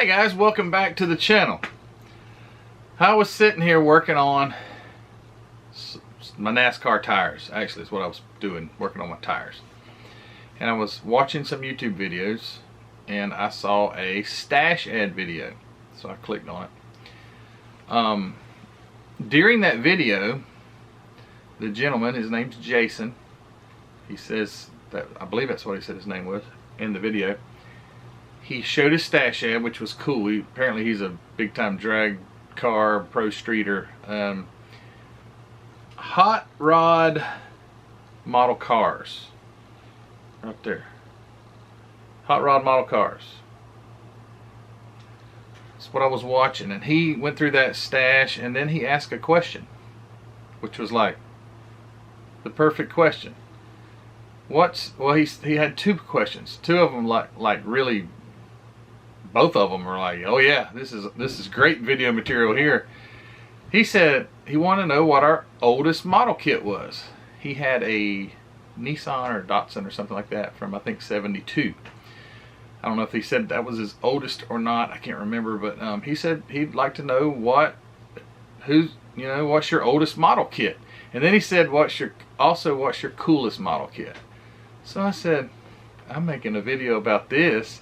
Hey guys, welcome back to the channel. I was sitting here working on my NASCAR tires. Actually, it's what I was doing, working on my tires. And I was watching some YouTube videos and I saw a stash ad video. So I clicked on it. During that video, the gentleman, his name's Jason, he says that, I believe that's what he said his name was in the video. He showed his stash ad, which was cool. Apparently he's a big time drag car pro streeter. Hot rod model cars. Right there. Hot rod model cars. That's what I was watching. And he went through that stash and then he asked a question, which was like the perfect question. Well, he had two questions. Two of them like really, both of them were like, oh yeah, this is great video material here. He said he wanted to know what our oldest model kit was. He had a Nissan or Datsun or something like that from I think 72. I don't know if he said that was his oldest or not. I can't remember, but he said he'd like to know what's your oldest model kit. And then he said what's your coolest model kit. So I said, I'm making a video about this.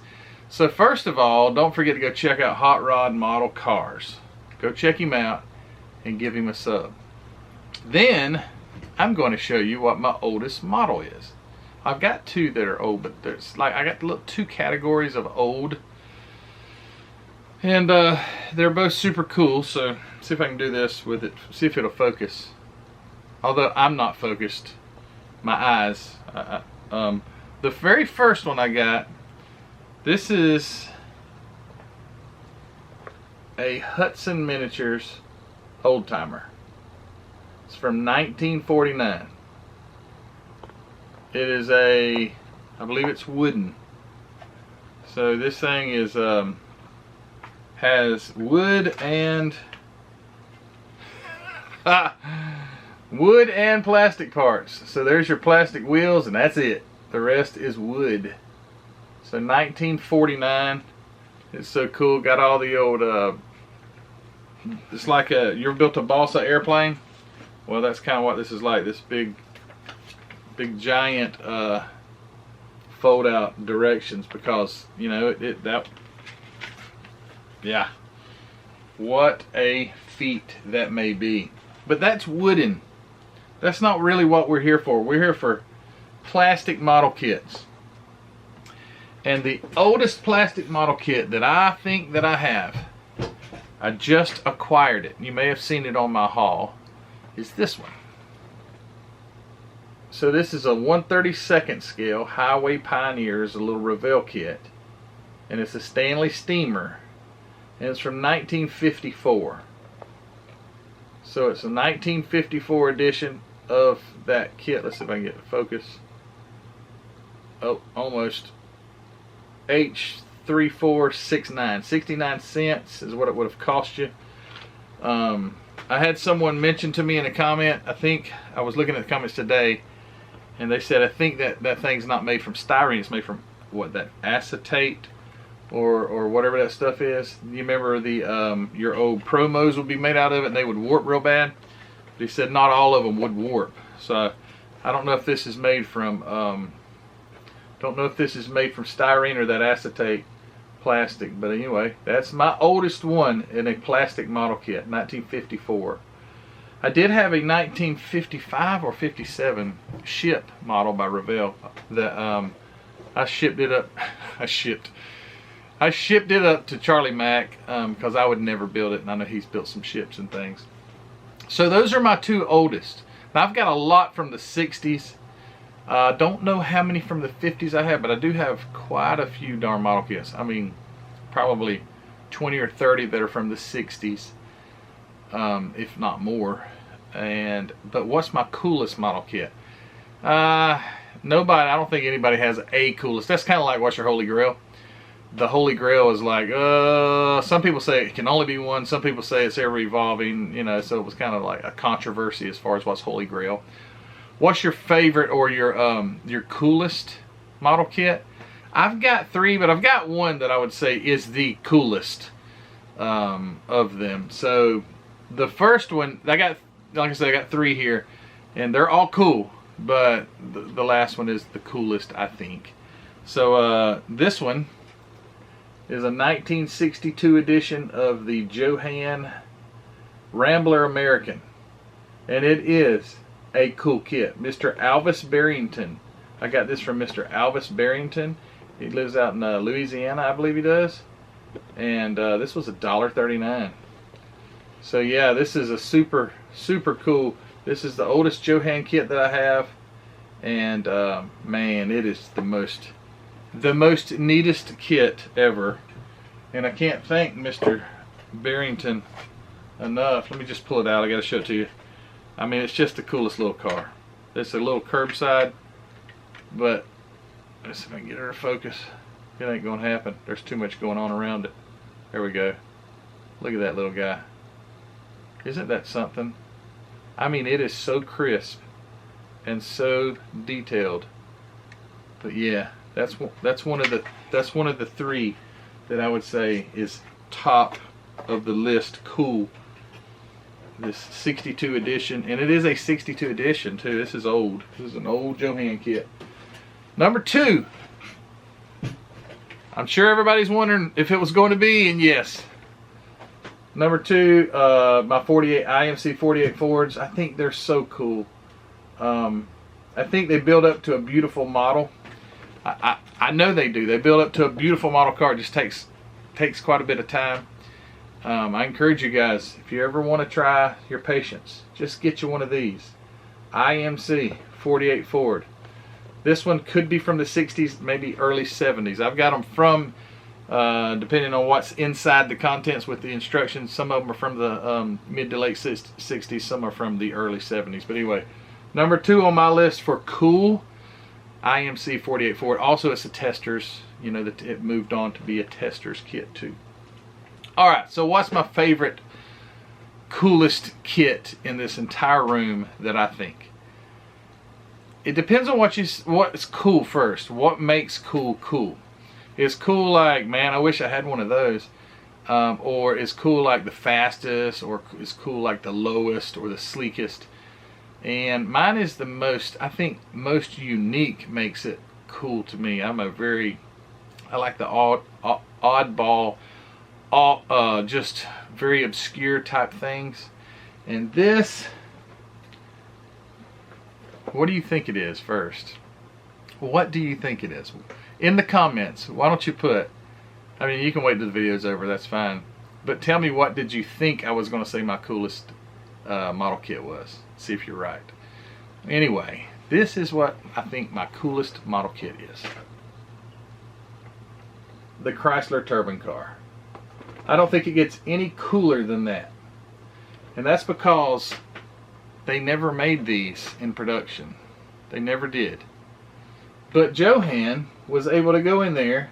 So first of all, don't forget to go check out Hot Rod Model Cars. Go check him out and give him a sub. Then I'm going to show you what my oldest model is. I've got two that are old, but there's I got two categories of old, and they're both super cool. So see if I can do this with it. See if it'll focus. Although I'm not focused, my eyes. The very first one I got. This is a Hudson Miniatures old timer. It's from 1949. It is I believe it's wooden. So this thing is has wood and wood and plastic parts. So there's your plastic wheels and that's it. The rest is wood. So 1949. It's so cool. Got all the old it's like you ever built a balsa airplane? Well, that's kind of what this is like. This big giant fold out directions, because you know yeah, what a feat that may be. But that's wooden. That's not really what we're here for. We're here for plastic model kits. And the oldest plastic model kit that I think that I have, I just acquired it. You may have seen it on my haul, is this one. So this is a 1/32 scale Highway Pioneers, a little Revell kit. And it's a Stanley Steamer. And it's from 1954. So it's a 1954 edition of that kit. Let's see if I can get the focus. Oh, almost. H3469. 69 cents is what it would have cost you. I had someone mention to me in a comment, I think I was looking at the comments today, and they said I think that thing's not made from styrene, it's made from what, that acetate or whatever that stuff is. You remember the your old promos would be made out of it and they would warp real bad? But he said not all of them would warp. So I don't know if this is made from styrene or that acetate plastic. But anyway, that's my oldest one in a plastic model kit, 1954. I did have a 1955 or 57 ship model by Revell that I shipped it up. I shipped it up to Charlie Mack because I would never build it, and I know he's built some ships and things. So those are my two oldest. Now I've got a lot from the 60s. Don't know how many from the 50s I have, but I do have quite a few darn model kits. I mean, probably 20 or 30 that are from the 60s, if not more. But what's my coolest model kit? Nobody. I don't think anybody has a coolest. That's kind of like what's your Holy Grail. The Holy Grail is like, some people say it can only be one. Some people say it's ever evolving. You know, so it was kind of like a controversy as far as what's Holy Grail. What's your favorite or your coolest model kit? I've got 3, but I've got one that I would say is the coolest of them. So the first one, I got, like I said, I got 3 here, and they're all cool, but the last one is the coolest, I think. So this one is a 1962 edition of the Johan Rambler American, and it is a cool kit. Mr. Alvis Barrington. I got this from Mr. Alvis Barrington. He lives out in Louisiana, I believe he does. And this was $1.39. So yeah, this is a super cool. This is the oldest Johan kit that I have, and man, it is the most neatest kit ever. And I can't thank Mr. Barrington enough. Let me just pull it out. I gotta show it to you. I mean, it's just the coolest little car. It's a little curbside, but let's see if I can get her to focus. It ain't gonna happen. There's too much going on around it. There we go. Look at that little guy. Isn't that something? I mean, it is so crisp and so detailed. But yeah, that's one of the 3 that I would say is top of the list. Cool. This 62 edition, and it is a 62 edition too. This is old. This is an old Johan kit. Number 2. I'm sure everybody's wondering if it was going to be, and yes. Number 2, my 48 IMC 48 Fords. I think they're so cool. I think they build up to a beautiful model. I know they do. They build up to a beautiful model car. It just takes quite a bit of time. I encourage you guys, if you ever want to try your patience, just get you one of these. IMC 48 Ford. This one could be from the 60s, maybe early 70s. I've got them from, depending on what's inside the contents with the instructions, some of them are from the mid to late 60s, some are from the early 70s. But anyway, number 2 on my list for cool, IMC 48 Ford. Also, it's a tester's, you know, that it moved on to be a tester's kit too. Alright, so what's my favorite, coolest kit in this entire room that I think? It depends on what's cool first. What makes cool cool? Is cool like, man, I wish I had one of those? Or is cool like the fastest? Or is cool like the lowest or the sleekest? And mine is the most, I think, most unique makes it cool to me. I like the oddball, just very obscure type things. And this, what do you think it is first? What do you think it is? In the comments, why don't you put, I mean, you can wait till the video's over, that's fine. But tell me, what did you think I was going to say my coolest model kit was? See if you're right. Anyway, this is what I think my coolest model kit is. The Chrysler Turbine car. I don't think it gets any cooler than that. And that's because they never made these in production. They never did. But Johan was able to go in there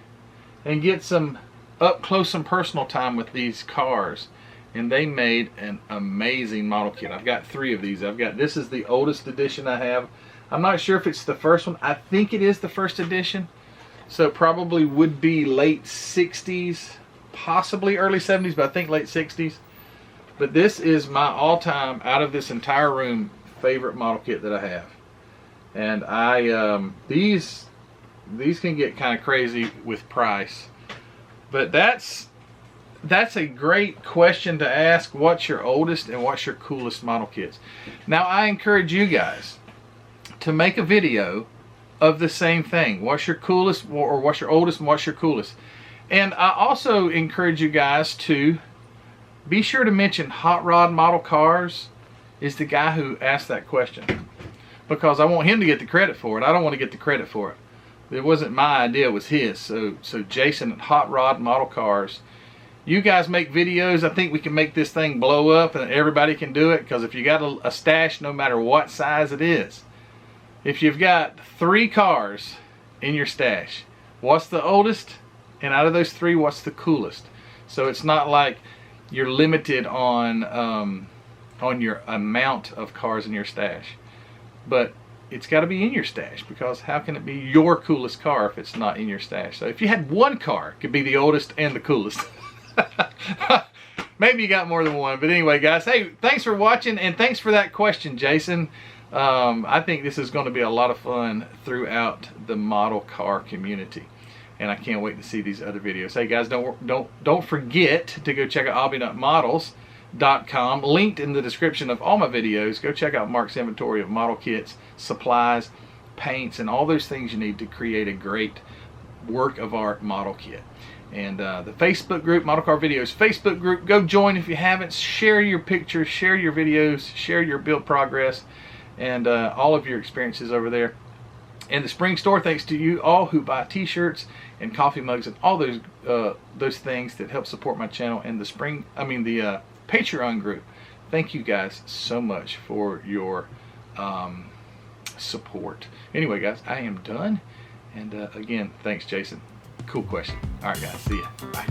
and get some up close and personal time with these cars. And they made an amazing model kit. I've got 3 of these. This is the oldest edition I have. I'm not sure if it's the first one. I think it is the first edition. So it probably would be late 60s, possibly early 70s, but I think late 60s. But this is my all-time, out of this entire room, favorite model kit that I have. And these can get kind of crazy with price. But that's a great question to ask. What's your oldest and what's your coolest model kits? Now, I encourage you guys to make a video of the same thing. What's your coolest, or what's your oldest and what's your coolest? And I also encourage you guys to be sure to mention Hot Rod Model Cars is the guy who asked that question, because I want him to get the credit for it. I don't want to get the credit for it. It wasn't my idea, it was his. So Jason at Hot Rod Model Cars, you guys make videos. I think we can make this thing blow up and everybody can do it, because if you got a stash, no matter what size it is, if you've got 3 cars in your stash, what's the oldest? And out of those 3, what's the coolest? So it's not like you're limited on your amount of cars in your stash. But it's got to be in your stash, because how can it be your coolest car if it's not in your stash? So if you had one car, it could be the oldest and the coolest. Maybe you got more than one, but anyway, guys, hey, thanks for watching, and thanks for that question, Jason. I think this is going to be a lot of fun throughout the model car community, and I can't wait to see these other videos. Hey guys, don't forget to go check out hobbynutmodels.com, linked in the description of all my videos. Go check out Mark's inventory of model kits, supplies, paints, and all those things you need to create a great work of art model kit. And the Facebook group, Model Car Videos Facebook group, go join if you haven't. Share your pictures, share your videos, share your build progress, and all of your experiences over there. And the spring store, thanks to you all who buy t-shirts and coffee mugs and all those things that help support my channel. And the Patreon group, thank you guys so much for your support. Anyway, guys, I am done. And again, thanks, Jason. Cool question. All right, guys, see ya. Bye.